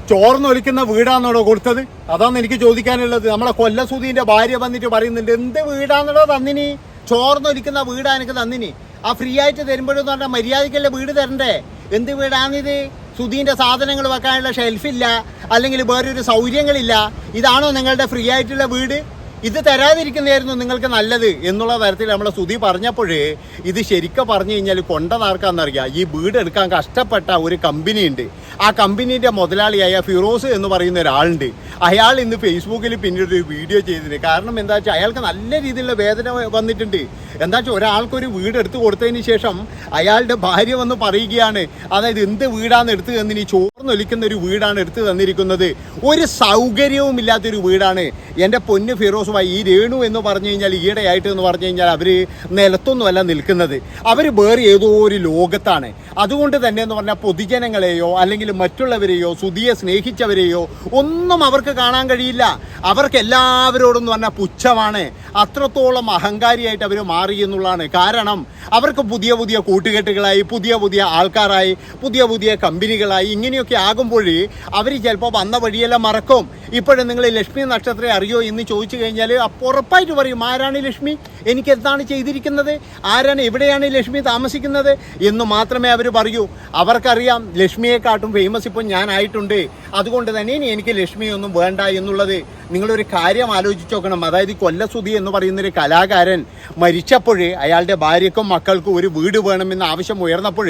ചോർന്നൊലിക്കുന്ന വീടാന്നോടോ കൊടുത്തത്? അതാണ് എനിക്ക് ചോദിക്കാനുള്ളത്. നമ്മളെ കൊല്ലസുധീന്റെ ഭാര്യ വന്നിട്ട് പറയുന്നുണ്ട്, എന്ത് വീടാന്നോടോ തന്നിനി? ചോർന്നൊലിക്കുന്ന വീടാ എനിക്ക് തന്നിനി. ആ ഫ്രീ ആയിട്ട് തരുമ്പോഴെന്ന് പറഞ്ഞാൽ മര്യാദയ്ക്കല്ലേ വീട് തരണ്ടേ? എന്ത് വീടാണിത്? സുധീന്റെ സാധനങ്ങൾ വെക്കാനുള്ള ഷെൽഫില്ല, അല്ലെങ്കിൽ വേറൊരു സൗകര്യങ്ങളില്ല. ഇതാണോ നിങ്ങളുടെ ഫ്രീ ആയിട്ടുള്ള വീട്? ഇത് തരാതിരിക്കുന്നതായിരുന്നു നിങ്ങൾക്ക് നല്ലത് എന്നുള്ള തരത്തിൽ നമ്മളെ സുധി പറഞ്ഞപ്പോഴേ ഇത് ശരിക്കും പറഞ്ഞു കഴിഞ്ഞാൽ കൊണ്ടതാർക്കാന്നറിയാം. ഈ വീട് എടുക്കാൻ കഷ്ടപ്പെട്ട ഒരു കമ്പനി ഉണ്ട്. ആ കമ്പനീൻ്റെ മുതലാളിയായ ഫിറോസ് എന്ന് പറയുന്ന ഒരാളുണ്ട്. അയാൾ ഇന്ന് ഫേസ്ബുക്കിൽ പിന്നീട് ഒരു വീഡിയോ ചെയ്തിട്ടുണ്ട്. കാരണം എന്താ വെച്ചാൽ അയാൾക്ക് നല്ല രീതിയിലുള്ള വേദന വന്നിട്ടുണ്ട്. എന്താ വെച്ചാൽ ഒരാൾക്കൊരു വീട് എടുത്തു കൊടുത്തതിന് ശേഷം അയാളുടെ ഭാര്യ വന്ന് പറയുകയാണ്, അതായത് എന്ത് വീടാണ് എടുത്തു തന്നിനി? ചോർന്നൊലിക്കുന്ന ഒരു വീടാണ് എടുത്തു തന്നിരിക്കുന്നത്. ഒരു സൗകര്യവും ഇല്ലാത്തൊരു വീടാണ്. എൻ്റെ പൊന്ന് ഫിറോസ് ഭായി, ഈ രേണു എന്ന് പറഞ്ഞു കഴിഞ്ഞാൽ ഈയിടെയായിട്ട് എന്ന് പറഞ്ഞു കഴിഞ്ഞാൽ അവർ നിലത്തൊന്നുമല്ല നിൽക്കുന്നത്, അവർ വേറെ ഏതോ ഒരു ലോകത്താണ്. അതുകൊണ്ട് തന്നെ എന്ന് പറഞ്ഞാൽ പൊതുജനങ്ങളെയോ അല്ലെങ്കിൽ മറ്റുള്ളവരെയോ സുധിയെ സ്നേഹിച്ചവരെയോ ഒന്നും അവർക്ക് കാണാൻ കഴിയില്ല. അവർക്ക് എല്ലാവരോടെന്ന് പറഞ്ഞാൽ പുച്ഛമാണ്. അത്രത്തോളം അഹങ്കാരിയായിട്ട് അവർ മാറി എന്നുള്ളതാണ്. കാരണം അവർക്ക് പുതിയ പുതിയ കൂട്ടുകെട്ടുകളായി, പുതിയ പുതിയ ആൾക്കാരായി, പുതിയ പുതിയ കമ്പനികളായി, ഇങ്ങനെയൊക്കെ ആകുമ്പോൾ അവർ ചിലപ്പോൾ വന്ന വഴിയെല്ലാം മറക്കും. ഇപ്പോഴും നിങ്ങൾ ലക്ഷ്മി നക്ഷത്രം അറിയോ എന്ന് ചോദിച്ചു കഴിഞ്ഞാൽ അപ്പോൾ ഉറപ്പായിട്ട് പറയും, ആരാണ് ലക്ഷ്മി, എനിക്ക് എന്താണ് ചെയ്തിരിക്കുന്നത്, ആരാണ്, എവിടെയാണ് ലക്ഷ്മി താമസിക്കുന്നത് എന്ന് മാത്രമേ അവർ പറയൂ. അവർക്കറിയാം ലക്ഷ്മിയെക്കാട്ടും ഫേമസ് ഇപ്പോൾ ഞാനായിട്ടുണ്ട്, അതുകൊണ്ട് തന്നെ ഇനി എനിക്ക് ലക്ഷ്മിയൊന്നും വേണ്ട എന്നുള്ളത്. നിങ്ങളൊരു കാര്യം ആലോചിച്ച് നോക്കണം. അതായത് കൊല്ലസുധി എന്ന് പറയുന്നൊരു കലാകാരൻ മരിച്ചപ്പോൾ അയാളുടെ ഭാര്യയ്ക്കും മക്കൾക്കും ഒരു വീട് വേണമെന്ന് ആവശ്യം ഉയർന്നപ്പോൾ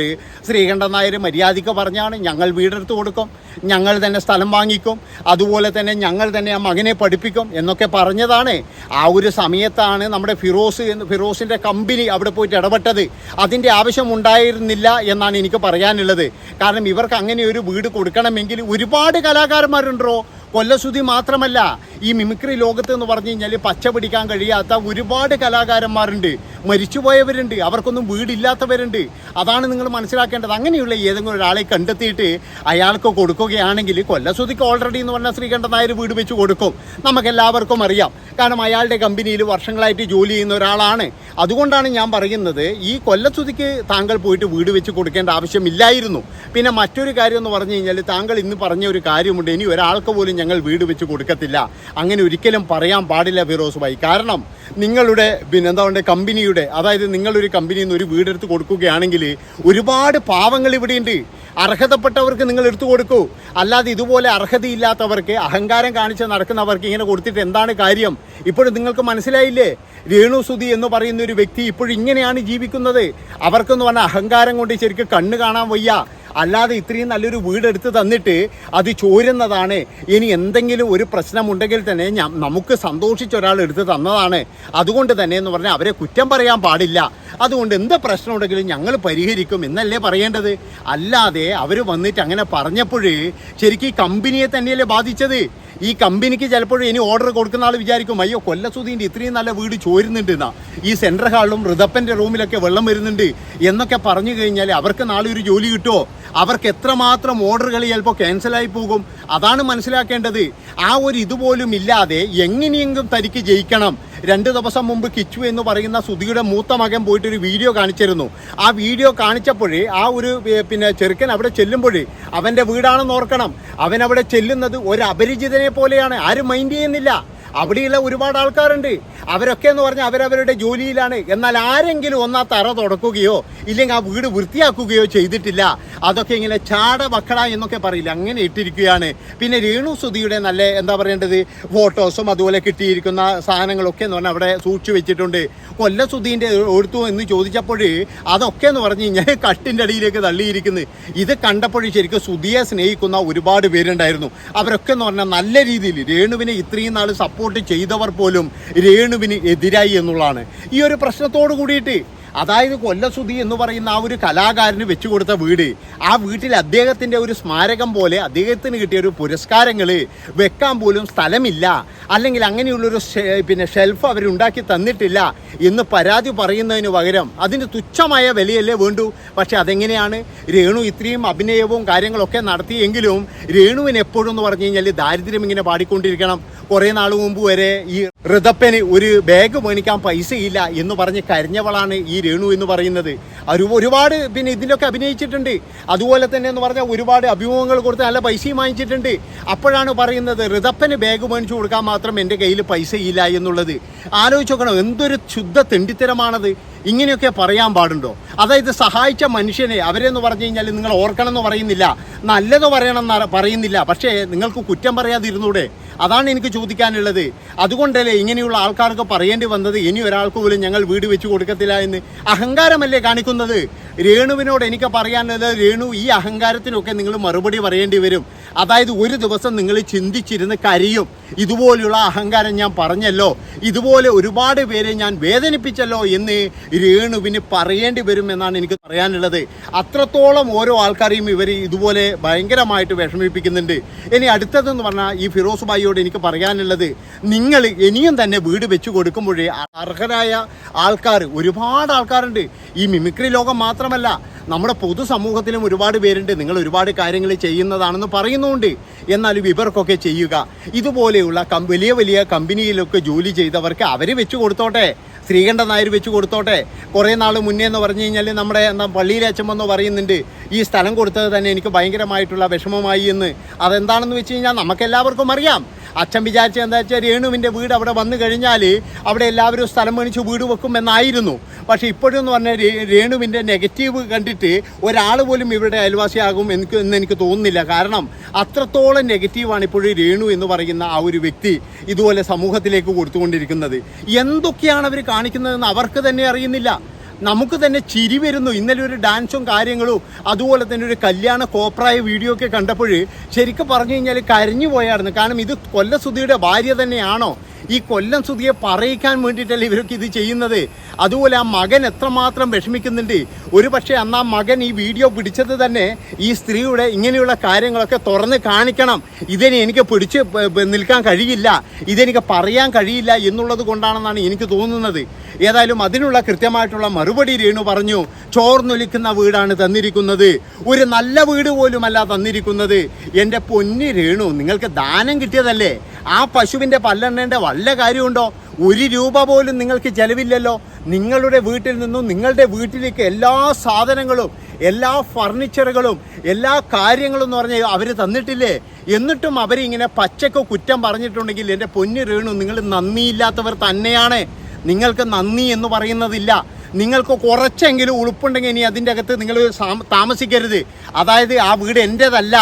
ശ്രീകണ്ഠൻ നായർ മര്യാദയ്ക്ക് പറഞ്ഞാണ്, ഞങ്ങൾ വീടെടുത്ത് കൊടുക്കും, ഞങ്ങൾ തന്നെ സ്ഥലം വാങ്ങിക്കും, അതുപോലെ തന്നെ ഞങ്ങൾ തന്നെ ആ മകനെ പഠിപ്പിക്കും എന്നൊക്കെ പറഞ്ഞതാണ്. ആ ഒരു സമയത്താണ് നമ്മുടെ ഫിറോസിൻ്റെ കമ്പനി അവിടെ പോയിട്ട് ഇടപെട്ടത്. അതിൻ്റെ ആവശ്യം ഉണ്ടായിരുന്നില്ല എന്നാണ് എനിക്ക് പറയാനുള്ളത്. കാരണം ഇവർക്ക് അങ്ങനെ ഒരു വീട് കൊടുക്കണമെങ്കിൽ ഒരുപാട് കലാകാരന്മാരുണ്ടോ. കൊല്ലസുധി മാത്രമല്ല, ഈ മിമിക്രി ലോകത്ത് എന്ന് പറഞ്ഞു കഴിഞ്ഞാൽ പച്ച പിടിക്കാൻ കഴിയാത്ത ഒരുപാട് കലാകാരന്മാരുണ്ട്, മരിച്ചുപോയവരുണ്ട്, അവർക്കൊന്നും വീടില്ലാത്തവരുണ്ട്. അതാണ് നിങ്ങൾ മനസ്സിലാക്കേണ്ടത്. അങ്ങനെയുള്ള ഏതെങ്കിലും ഒരാളെ കണ്ടെത്തിയിട്ട് അയാൾക്ക് കൊടുക്കുകയാണെങ്കിൽ, കൊല്ലസുധിക്ക് ഓൾറെഡി എന്ന് പറഞ്ഞാൽ ശ്രീകണ്ഠൻ നായർ വീട് വെച്ച് കൊടുക്കും, നമുക്കെല്ലാവർക്കും അറിയാം. കാരണം അയാളുടെ കമ്പനിയിൽ വർഷങ്ങളായിട്ട് ജോലി ചെയ്യുന്ന ഒരാളാണ്. അതുകൊണ്ടാണ് ഞാൻ പറയുന്നത്, ഈ കൊല്ലസുധിക്ക് താങ്കൾ പോയിട്ട് വീട് വെച്ച് കൊടുക്കേണ്ട ആവശ്യമില്ലായിരുന്നു. പിന്നെ മറ്റൊരു കാര്യം എന്ന് പറഞ്ഞു കഴിഞ്ഞാൽ, താങ്കൾ ഇന്ന് പറഞ്ഞ ഒരു കാര്യമുണ്ട്, ഇനി ഒരാൾക്ക് പോലും ഞങ്ങൾ വീട് വെച്ച് കൊടുക്കത്തില്ല. അങ്ങനെ ഒരിക്കലും പറയാൻ പാടില്ല ഫിറോസ് ഭായി. കാരണം നിങ്ങളുടെ എന്താ പറയുക കമ്പനിയുടെ, അതായത് നിങ്ങളൊരു കമ്പനിയിൽ നിന്ന് ഒരു വീടെടുത്ത് കൊടുക്കുകയാണെങ്കിൽ ഒരുപാട് പാവങ്ങൾ ഇവിടെയുണ്ട്. അർഹതപ്പെട്ടവർക്ക് നിങ്ങൾ എടുത്തു കൊടുക്കൂ. അല്ലാതെ ഇതുപോലെ അർഹതയില്ലാത്തവർക്ക്, അഹങ്കാരം കാണിച്ച് നടക്കുന്നവർക്ക് ഇങ്ങനെ കൊടുത്തിട്ട് എന്താണ് കാര്യം? ഇപ്പോഴും നിങ്ങൾക്ക് മനസ്സിലായില്ലേ? രേണുസുധി എന്ന് പറയുന്ന ഒരു വ്യക്തി ഇപ്പോഴും ഇങ്ങനെയാണ് ജീവിക്കുന്നത്. അവർക്കെന്ന് പറഞ്ഞാൽ അഹങ്കാരം കൊണ്ട് ശരിക്കും കണ്ണ് കാണാൻ വയ്യ. അല്ലാതെ ഇത്രയും നല്ലൊരു വീടെടുത്ത് തന്നിട്ട് അത് ചോരുന്നതാണ്. ഇനി എന്തെങ്കിലും ഒരു പ്രശ്നമുണ്ടെങ്കിൽ തന്നെ നമുക്ക് സന്തോഷിച്ച ഒരാൾ എടുത്ത് തന്നതാണ്. അതുകൊണ്ട് തന്നെ എന്ന് പറഞ്ഞാൽ അവരെ കുറ്റം പറയാൻ പാടില്ല. അതുകൊണ്ട് എന്ത് പ്രശ്നം ഉണ്ടെങ്കിലും ഞങ്ങൾ പരിഹരിക്കും എന്നല്ലേ പറയേണ്ടത്. അല്ലാതെ അവർ വന്നിട്ട് അങ്ങനെ പറഞ്ഞപ്പോഴേ ശരിക്കും ഈ കമ്പനിയെ തന്നെയല്ലേ ബാധിച്ചത്. ഈ കമ്പനിക്ക് ചിലപ്പോഴും ഇനി ഓർഡർ കൊടുക്കുന്ന ആൾ വിചാരിക്കും, അയ്യോ കൊല്ലസുധീൻ്റെ ഇത്രയും നല്ല വീട് ചോരുന്നുണ്ട് എന്നാ, ഈ സെൻട്രൽ ഹാളിലും ഋതപ്പൻ്റെ റൂമിലൊക്കെ വെള്ളം വരുന്നുണ്ട് എന്നൊക്കെ പറഞ്ഞു കഴിഞ്ഞാൽ അവർക്ക് നാളെ ഒരു ജോലി കിട്ടുമോ? അവർക്ക് എത്രമാത്രം ഓർഡറുകൾ ചിലപ്പോൾ ക്യാൻസലായി പോകും. അതാണ് മനസ്സിലാക്കേണ്ടത്. ആ ഒരു ഇതുപോലും ഇല്ലാതെ എങ്ങനെയെങ്കിലും തനിക്ക് ജയിക്കണം. 2 ദിവസം മുമ്പ് കിച്ചു എന്ന് പറയുന്ന സുധിയുടെ മൂത്ത മകൻ പോയിട്ടൊരു വീഡിയോ കാണിച്ചിരുന്നു. ആ വീഡിയോ കാണിച്ചപ്പോഴേ ആ ഒരു ചെറുക്കൻ അവിടെ ചെല്ലുമ്പോഴേ അവൻ്റെ വീടാണെന്ന് ഓർക്കണം. അവൻ അവിടെ ചെല്ലുന്നത് ഒരു അപരിചിതനെ പോലെയാണ്. ആരും മൈൻഡ് ചെയ്യുന്നില്ല. അവിടെയുള്ള ഒരുപാട് ആൾക്കാരുണ്ട്. അവരൊക്കെ എന്ന് പറഞ്ഞാൽ അവരവരുടെ ജോലിയിലാണ്. എന്നാൽ ആരെങ്കിലും ഒന്നാ തറ തുടക്കുകയോ ഇല്ലെങ്കിൽ ആ വീട് വൃത്തിയാക്കുകയോ ചെയ്തിട്ടില്ല. അതൊക്കെ ഇങ്ങനെ ചാട വക്കട എന്നൊക്കെ പറയില്ല, അങ്ങനെ ഇട്ടിരിക്കുകയാണ്. പിന്നെ രേണുസുധിയുടെ നല്ല എന്താ പറയേണ്ടത് ഫോട്ടോസും അതുപോലെ കിട്ടിയിരിക്കുന്ന സാധനങ്ങളൊക്കെ എന്ന് പറഞ്ഞാൽ അവിടെ സൂക്ഷിച്ചു വെച്ചിട്ടുണ്ട്. കൊല്ലസുധീൻ്റെ എടുത്തു എന്ന് ചോദിച്ചപ്പോൾ അതൊക്കെ എന്ന് പറഞ്ഞു കഴിഞ്ഞാൽ കട്ടിൻ്റെ അടിയിലേക്ക് തള്ളിയിരിക്കുന്നത്. ഇത് കണ്ടപ്പോൾ ശരിക്കും സുധിയെ സ്നേഹിക്കുന്ന ഒരുപാട് പേരുണ്ടായിരുന്നു. അവരൊക്കെ എന്ന് പറഞ്ഞാൽ നല്ല രീതിയിൽ രേണുവിനെ ഇത്രയും നാൾ സപ്പോർട്ട് ചെയ്തവർ പോലും രേണുവിന് എതിരായി എന്നുള്ളതാണ് ഈ ഒരു പ്രശ്നത്തോട് കൂടിയിട്ട്. അതായത് കൊല്ലസുധി എന്ന് പറയുന്ന ആ ഒരു കലാകാരന് വെച്ചു കൊടുത്ത വീട്, ആ വീട്ടിൽ അദ്ദേഹത്തിൻ്റെ ഒരു സ്മാരകം പോലെ അദ്ദേഹത്തിന് കിട്ടിയ ഒരു പുരസ്കാരങ്ങൾ വെക്കാൻ പോലും സ്ഥലമില്ല, അല്ലെങ്കിൽ അങ്ങനെയുള്ളൊരു ഷെൽഫ് അവരുണ്ടാക്കി തന്നിട്ടില്ല എന്ന് പരാതി പറയുന്നതിന് പകരം അതിന് തുച്ഛമായ വിലയല്ലേ വേണ്ടൂ. പക്ഷെ അതെങ്ങനെയാണ്? രേണു ഇത്രയും അഭിനയവും കാര്യങ്ങളൊക്കെ നടത്തിയെങ്കിലും രേണുവിന് എപ്പോഴും എന്ന് പറഞ്ഞു കഴിഞ്ഞാൽ ദാരിദ്ര്യം ഇങ്ങനെ പാടിക്കൊണ്ടിരിക്കണം. കുറേ നാൾ മുമ്പ് വരെ ഈ ഋതപ്പന് ഒരു ബാഗ് മേടിക്കാൻ പൈസയില്ല എന്ന് പറഞ്ഞ് കരഞ്ഞവളാണ് ഈ രേണു എന്ന് പറയുന്നത്. ഒരുപാട് പിന്നെ ഇതിലൊക്കെ അഭിനയിച്ചിട്ടുണ്ട്. അതുപോലെ തന്നെ എന്ന് പറഞ്ഞാൽ ഒരുപാട് അഭിമുഖങ്ങൾ കൊടുത്ത് നല്ല പൈസയും വാങ്ങിച്ചിട്ടുണ്ട്. അപ്പോഴാണ് പറയുന്നത് ഋതപ്പന് ബാഗ് മേടിച്ചു കൊടുക്കാൻ മാത്രം എൻ്റെ കയ്യിൽ പൈസയില്ല എന്നുള്ളത്. ആലോചിച്ച് നോക്കണം, എന്തൊരു ശുദ്ധ തെണ്ടിത്തരമാണത്. ഇങ്ങനെയൊക്കെ പറയാൻ പാടുണ്ടോ? അതായത് സഹായിച്ച മനുഷ്യനെ അവരെന്ന് പറഞ്ഞു കഴിഞ്ഞാൽ നിങ്ങൾ ഓർക്കണം എന്ന് പറയുന്നില്ല, നല്ലത് പറയണം എന്ന് പറയുന്നില്ല, പക്ഷേ നിങ്ങൾക്ക് കുറ്റം പറയാതിരുന്നൂടെ? അതാണ് എനിക്ക് ചോദിക്കാനുള്ളത്. അതുകൊണ്ടല്ലേ ഇങ്ങനെയുള്ള ആൾക്കാർക്ക് പറയേണ്ടി വന്നത് ഇനി ഒരാൾക്ക് പോലും ഞങ്ങൾ വീട് വെച്ച് കൊടുക്കത്തില്ല എന്ന്. അഹങ്കാരമല്ലേ കാണിക്കുന്നത്? രേണുവിനോട് എനിക്ക് പറയാനുള്ളത്, രേണു ഈ അഹങ്കാരത്തിനൊക്കെ നിങ്ങൾ മറുപടി പറയേണ്ടി വരും. അതായത് ഒരു ദിവസം നിങ്ങൾ ചിന്തിച്ചിരുന്ന് കരയും. ഇതുപോലെയുള്ള അഹങ്കാരം ഞാൻ പറഞ്ഞല്ലോ, ഇതുപോലെ ഒരുപാട് പേരെ ഞാൻ വേദനിപ്പിച്ചല്ലോ എന്ന് രേണുവിന് പറയേണ്ടി വരും എന്നാണ് എനിക്ക് പറയാനുള്ളത്. അത്രത്തോളം ഓരോ ആൾക്കാരെയും ഇവർ ഇതുപോലെ ഭയങ്കരമായിട്ട് വിഷമിപ്പിക്കുന്നുണ്ട്. ഇനി അടുത്തതെന്ന് പറഞ്ഞാൽ ഈ ഫിറോസ് ഭായിയോട് എനിക്ക് പറയാനുള്ളത്, നിങ്ങൾ ഇനിയും തന്നെ വീട് വെച്ച് കൊടുക്കുമ്പോഴേ അർഹരായ ആൾക്കാർ ഒരുപാട് ആൾക്കാരുണ്ട്. ഈ മിമിക്രി ലോകം മാത്രമല്ല, നമ്മുടെ പൊതുസമൂഹത്തിലും ഒരുപാട് പേരുണ്ട്. നിങ്ങൾ ഒരുപാട് കാര്യങ്ങൾ ചെയ്യുന്നതാണെന്ന് പറയുന്നുണ്ട്. എന്നാലും ഇവർക്കൊക്കെ ചെയ്യുക. ഇതുപോലെയുള്ള വലിയ വലിയ കമ്പനിയിലൊക്കെ ജോലി ചെയ്തവർക്ക് അവർ വെച്ച് കൊടുത്തോട്ടെ. ശ്രീകണ്ഠൻ നായർ വെച്ച് കൊടുത്തോട്ടെ. കുറേ നാൾ മുന്നേ എന്ന് പറഞ്ഞു കഴിഞ്ഞാൽ നമ്മുടെ പള്ളിയിലെ അച്ഛനെന്ന് പറയുന്നുണ്ട്, ഈ സ്ഥലം കൊടുത്തത് തന്നെ എനിക്ക് ഭയങ്കരമായിട്ടുള്ള വിഷമമായി എന്ന്. അതെന്താണെന്ന് വെച്ച് കഴിഞ്ഞാൽ നമുക്കെല്ലാവർക്കും അറിയാം. അച്ഛൻ വിചാരിച്ചത് എന്താ വെച്ചാൽ രേണുവിൻ്റെ വീട് അവിടെ വന്നു കഴിഞ്ഞാൽ അവിടെ എല്ലാവരും സ്ഥലം മേടിച്ച് വീട് വെക്കും എന്നായിരുന്നു. പക്ഷേ ഇപ്പോഴെന്ന് പറഞ്ഞാൽ രേണുവിൻ്റെ നെഗറ്റീവ് കണ്ടിട്ട് ഒരാൾ പോലും ഇവിടെ അയൽവാസിയാകും എനിക്ക് തോന്നുന്നില്ല. കാരണം അത്രത്തോളം നെഗറ്റീവാണ് ഇപ്പോഴും രേണു എന്ന് പറയുന്ന ആ ഒരു വ്യക്തി ഇതുപോലെ സമൂഹത്തിലേക്ക് കൊടുത്തുകൊണ്ടിരിക്കുന്നത്. എന്തൊക്കെയാണ് അവർ കാണിക്കുന്നതെന്ന് അവർക്ക് തന്നെ അറിയുന്നില്ല. നമുക്ക് തന്നെ ചിരി വരുന്നു. ഇന്നലെ ഒരു ഡാൻസും കാര്യങ്ങളും അതുപോലെ തന്നെ ഒരു കല്യാണ കോപ്രായ വീഡിയോ ഒക്കെ കണ്ടപ്പോൾ ശരിക്കും പറഞ്ഞു കഴിഞ്ഞാൽ കരഞ്ഞു പോയായിരുന്നു. കാരണം ഇത് കൊല്ലസുധിയുടെ ഭാര്യ തന്നെയാണോ? ഈ കൊല്ലം സുധിയെ പറയിക്കാൻ വേണ്ടിയിട്ടല്ലേ ഇവരൊക്കെ ഇത് ചെയ്യുന്നത്? അതുപോലെ ആ മകൻ എത്രമാത്രം വിഷമിക്കുന്നുണ്ട്. ഒരു പക്ഷേ അന്ന് ആ മകൻ ഈ വീഡിയോ പിടിച്ചത് തന്നെ ഈ സ്ത്രീയുടെ ഇങ്ങനെയുള്ള കാര്യങ്ങളൊക്കെ തുറന്ന് കാണിക്കണം, ഇതിനെ എനിക്ക് പിടിച്ച് നിൽക്കാൻ കഴിയില്ല, ഇതെനിക്ക് പറയാൻ കഴിയില്ല എന്നുള്ളത് കൊണ്ടാണെന്നാണ് എനിക്ക് തോന്നുന്നത്. ഏതായാലും അതിനുള്ള കൃത്യമായിട്ടുള്ള മറുപടി രേണു പറഞ്ഞു. ചോർന്നൊലിക്കുന്ന വീടാണ് തന്നിരിക്കുന്നത്, ഒരു നല്ല വീട് പോലുമല്ല തന്നിരിക്കുന്നത്. എൻ്റെ പൊന്നി രേണു, നിങ്ങൾക്ക് ദാനം കിട്ടിയതല്ലേ? ആ പശുവിൻ്റെ പല്ലെണ്ണേണ്ട വല്ല കാര്യമുണ്ടോ? 1 രൂപ പോലും നിങ്ങൾക്ക് ചെലവില്ലല്ലോ. നിങ്ങളുടെ വീട്ടിൽ നിന്നും നിങ്ങളുടെ വീട്ടിലേക്ക് എല്ലാ സാധനങ്ങളും എല്ലാ ഫർണിച്ചറുകളും എല്ലാ കാര്യങ്ങളും എന്ന് പറഞ്ഞാൽ അവർ തന്നിട്ടില്ലേ? എന്നിട്ടും അവരിങ്ങനെ പച്ചക്ക് കുറ്റം പറഞ്ഞിട്ടുണ്ടെങ്കിൽ എൻ്റെ പൊന്നു രേണു, നിങ്ങൾ നന്ദിയില്ലാത്തവർ തന്നെയാണ്. നിങ്ങൾക്ക് നന്ദി എന്ന് പറയുന്നതില്ല. നിങ്ങൾക്ക് കുറച്ചെങ്കിലും ഉളുപ്പുണ്ടെങ്കിൽ ഇനി അതിൻ്റെ അകത്ത് നിങ്ങൾ താമസിക്കരുത്. അതായത് ആ വീട് എൻ്റേതല്ല,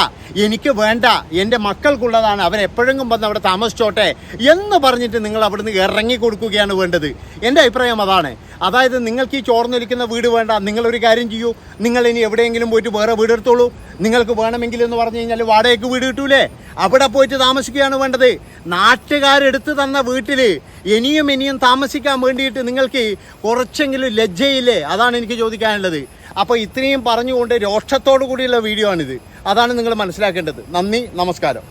എനിക്ക് വേണ്ട, എൻ്റെ മക്കൾക്കുള്ളതാണ്, അവരെപ്പോഴെങ്കിലും വന്ന് അവിടെ താമസിച്ചോട്ടെ എന്ന് പറഞ്ഞിട്ട് നിങ്ങൾ അവിടുന്ന് ഇറങ്ങി കൊടുക്കുകയാണ് വേണ്ടത്. എൻ്റെ അഭിപ്രായം അതാണ്. അതായത് നിങ്ങൾക്ക് ഈ ചോർന്നൊലിക്കുന്ന വീട് വേണ്ട, നിങ്ങളൊരു കാര്യം ചെയ്യൂ, നിങ്ങൾ ഇനി എവിടെയെങ്കിലും പോയിട്ട് വേറെ വീട് എടുത്തോളൂ. നിങ്ങൾക്ക് വേണമെങ്കിൽ എന്ന് പറഞ്ഞു കഴിഞ്ഞാൽ വാടകയ്ക്ക് വീട് കിട്ടൂലേ, അവിടെ പോയിട്ട് താമസിക്കുകയാണ് വേണ്ടത്. നാട്ടുകാരെടുത്ത് തന്ന വീട്ടിൽ ഇനിയും താമസിക്കാൻ വേണ്ടിയിട്ട് നിങ്ങൾക്ക് കുറച്ചെങ്കിലും ലജ്ജയില്ലേ? അതാണ് എനിക്ക് ചോദിക്കാനുള്ളത്. അപ്പോൾ ഇത്രയും പറഞ്ഞുകൊണ്ട് രോഷത്തോടു കൂടിയുള്ള വീഡിയോ ആണിത്. അതാണ് നിങ്ങൾ മനസ്സിലാക്കേണ്ടത്. നന്ദി, നമസ്കാരം.